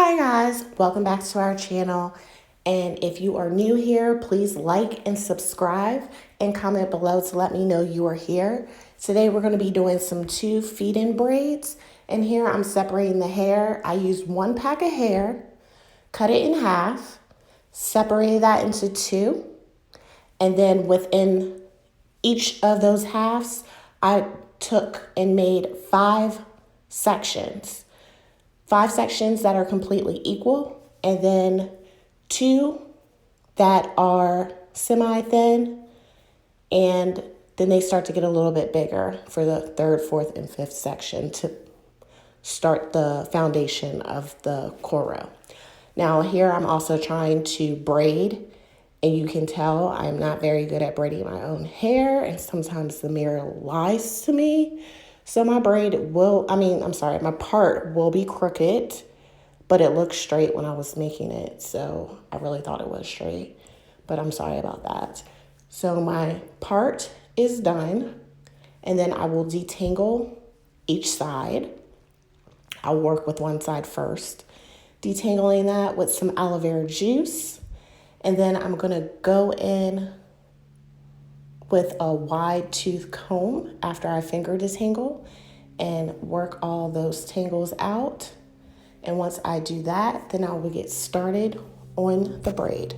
Hi guys, welcome back to our channel. And if you are new here, please like and subscribe and comment below to let me know you are here. Today we're going to be doing some 2 feed-in braids. And here I'm separating the hair. I used 1 pack of hair, cut it in half, separated that into 2. And then within each of those halves, I took and made 5 sections. 5 sections that are completely equal, and then 2 that are semi-thin, and then they start to get a little bit bigger for the 3rd, 4th, and 5th section to start the foundation of the cornrow. Now here I'm also trying to braid, and you can tell I'm not very good at braiding my own hair, and sometimes the mirror lies to me. So my my part will be crooked, but it looked straight when I was making it. So I really thought it was straight, but I'm sorry about that. So my part is done, and then I will detangle each side. I'll work with one side first, detangling that with some aloe vera juice. And then I'm gonna go in with a wide tooth comb after I finger detangle and work all those tangles out. And once I do that, then I will get started on the braid.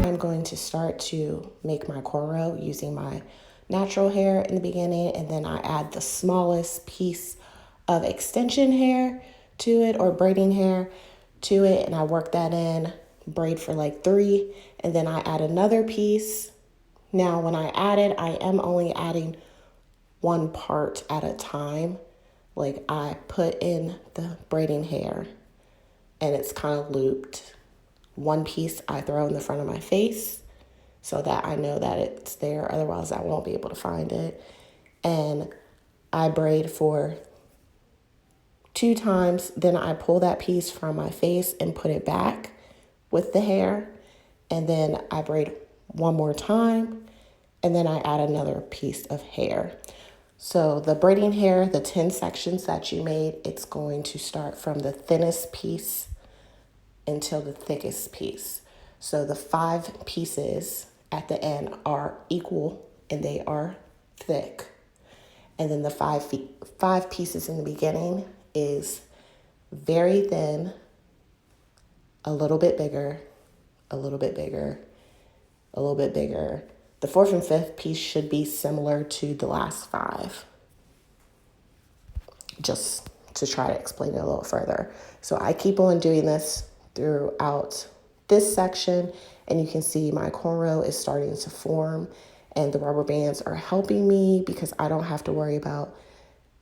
I'm going to start to make my cornrow using my natural hair in the beginning, and then I add the smallest piece of extension hair to it, or braiding hair to it, and I work that in, braid for like 3, and then I add another piece. Now when I add it, I am only adding 1 part at a time. Like I put in the braiding hair and it's kind of looped. 1 piece I throw in the front of my face so that I know that it's there. Otherwise, I won't be able to find it. And I braid for 2 times. Then I pull that piece from my face and put it back with the hair. And then I braid 1 more time. And then I add another piece of hair. So the braiding hair, the 10 sections that you made, it's going to start from the thinnest piece until the thickest piece. So the 5 pieces at the end are equal and they are thick. And then the 5 pieces in the beginning is very thin, a little bit bigger, a little bit bigger, a little bit bigger. the fourth and fifth piece should be similar to the last 5. Just to try to explain it a little further. So I keep on doing this throughout this section, and you can see my cornrow is starting to form, and the rubber bands are helping me because I don't have to worry about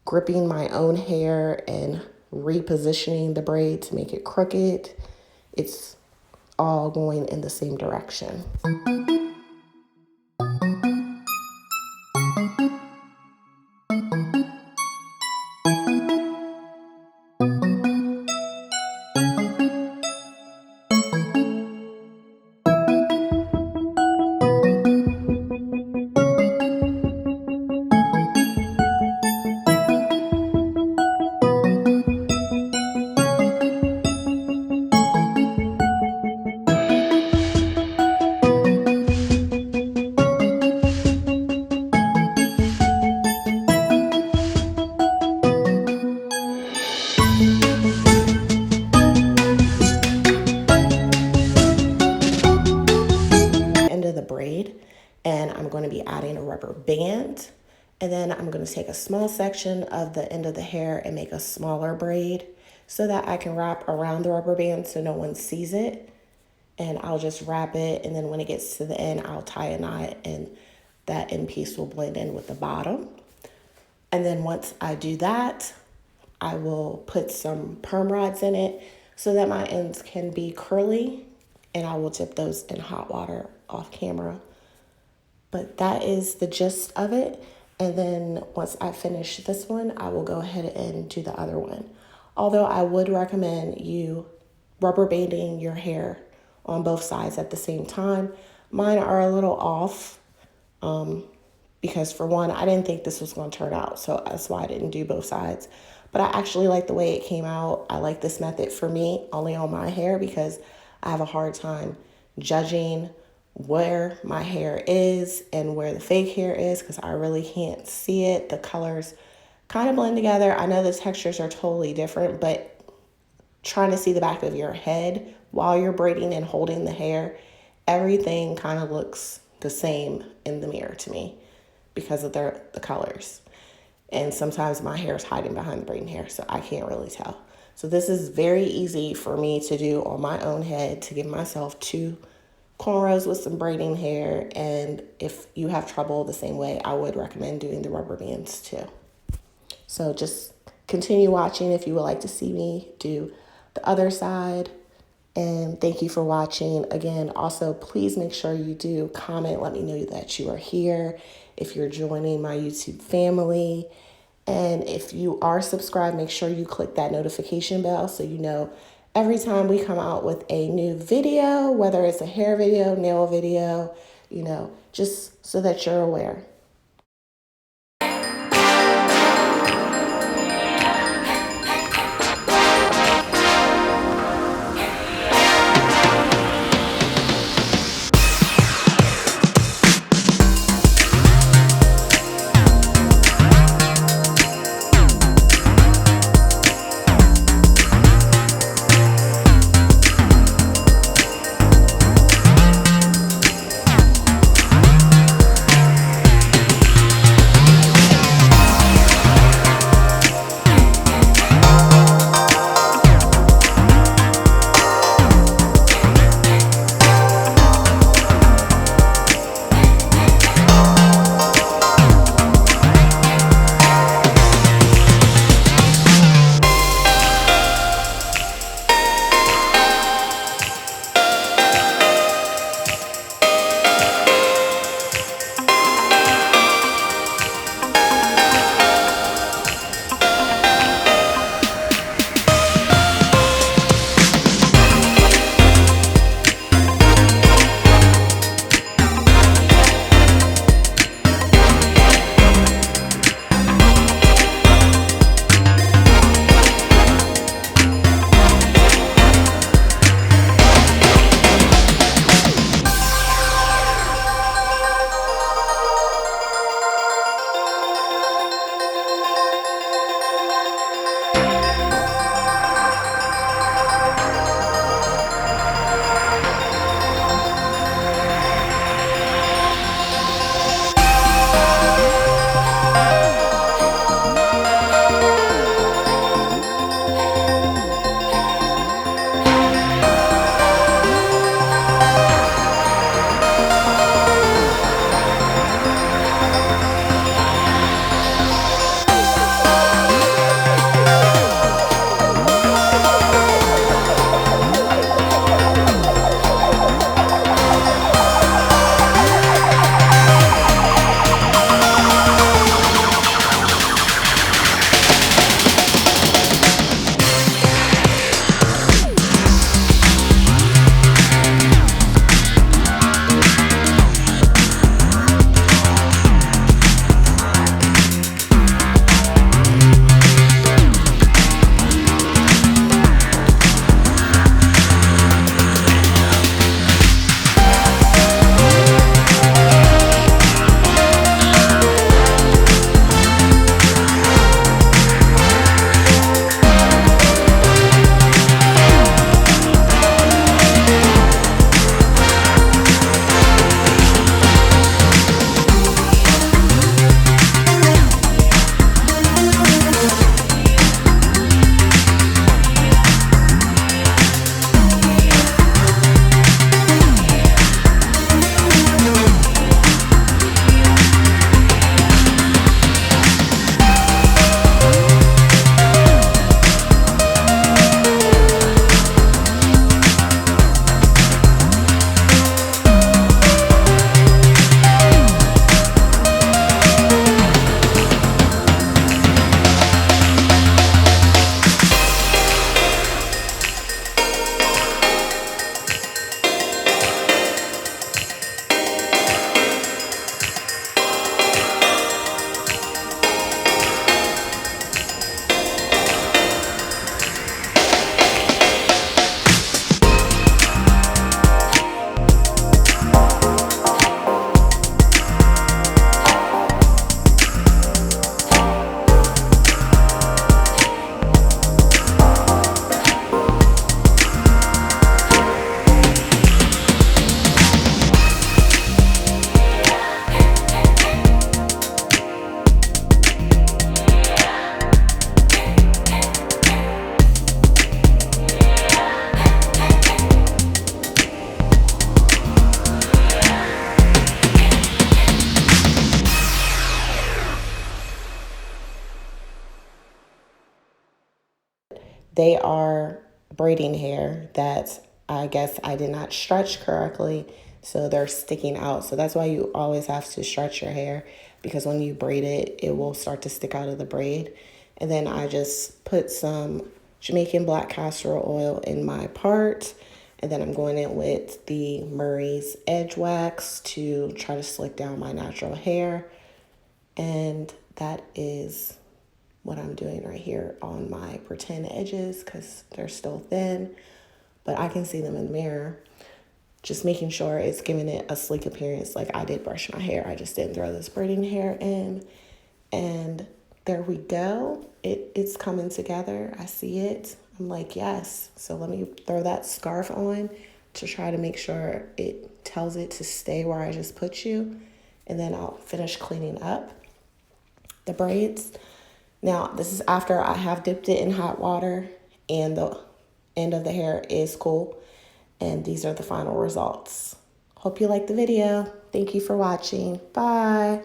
gripping my own hair and repositioning the braid to make it crooked. It's all going in the same direction. Braid, and I'm going to be adding a rubber band, and then I'm going to take a small section of the end of the hair and make a smaller braid so that I can wrap around the rubber band so no one sees it. And I'll just wrap it, and then when it gets to the end, I'll tie a knot, and that end piece will blend in with the bottom. And then once I do that, I will put some perm rods in it so that my ends can be curly, and I will dip those in hot water off camera. But that is the gist of it. And then once I finish this one, I will go ahead and do the other one. Although I would recommend you rubber banding your hair on both sides at the same time. Mine are a little off because for one, I didn't think this was going to turn out. So that's why I didn't do both sides. But I actually like the way it came out. I like this method for me, only on my hair, because I have a hard time judging where my hair is and where the fake hair is because I really can't see it. The colors kind of blend together. I know the textures are totally different, but trying to see the back of your head while you're braiding and holding the hair, everything kind of looks the same in the mirror to me because of the colors. And sometimes my hair is hiding behind the braiding hair, so I can't really tell. So this is very easy for me to do on my own head to give myself 2 cornrows with some braiding hair. And if you have trouble the same way, I would recommend doing the rubber bands too. So just continue watching if you would like to see me do the other side. And thank you for watching. Again, also, please make sure you do comment. Let me know that you are here if you're joining my YouTube family. And if you are subscribed, make sure you click that notification bell so you know every time we come out with a new video, whether it's a hair video, nail video, just so that you're aware. They are braiding hair that I guess I did not stretch correctly, so they're sticking out. So that's why you always have to stretch your hair, because when you braid it, it will start to stick out of the braid. And then I just put some Jamaican black castor oil in my part, and then I'm going in with the Murray's Edge Wax to try to slick down my natural hair. And that is what I'm doing right here on my pretend edges because they're still thin, but I can see them in the mirror. Just making sure it's giving it a sleek appearance. Like, I did brush my hair, I just didn't throw this braiding hair in. And there we go. It's coming together. I see it. I'm like, yes. So let me throw that scarf on to try to make sure it tells it to stay where I just put you. And then I'll finish cleaning up the braids. Now, this is after I have dipped it in hot water and the end of the hair is cool. And these are the final results. Hope you liked the video. Thank you for watching. Bye.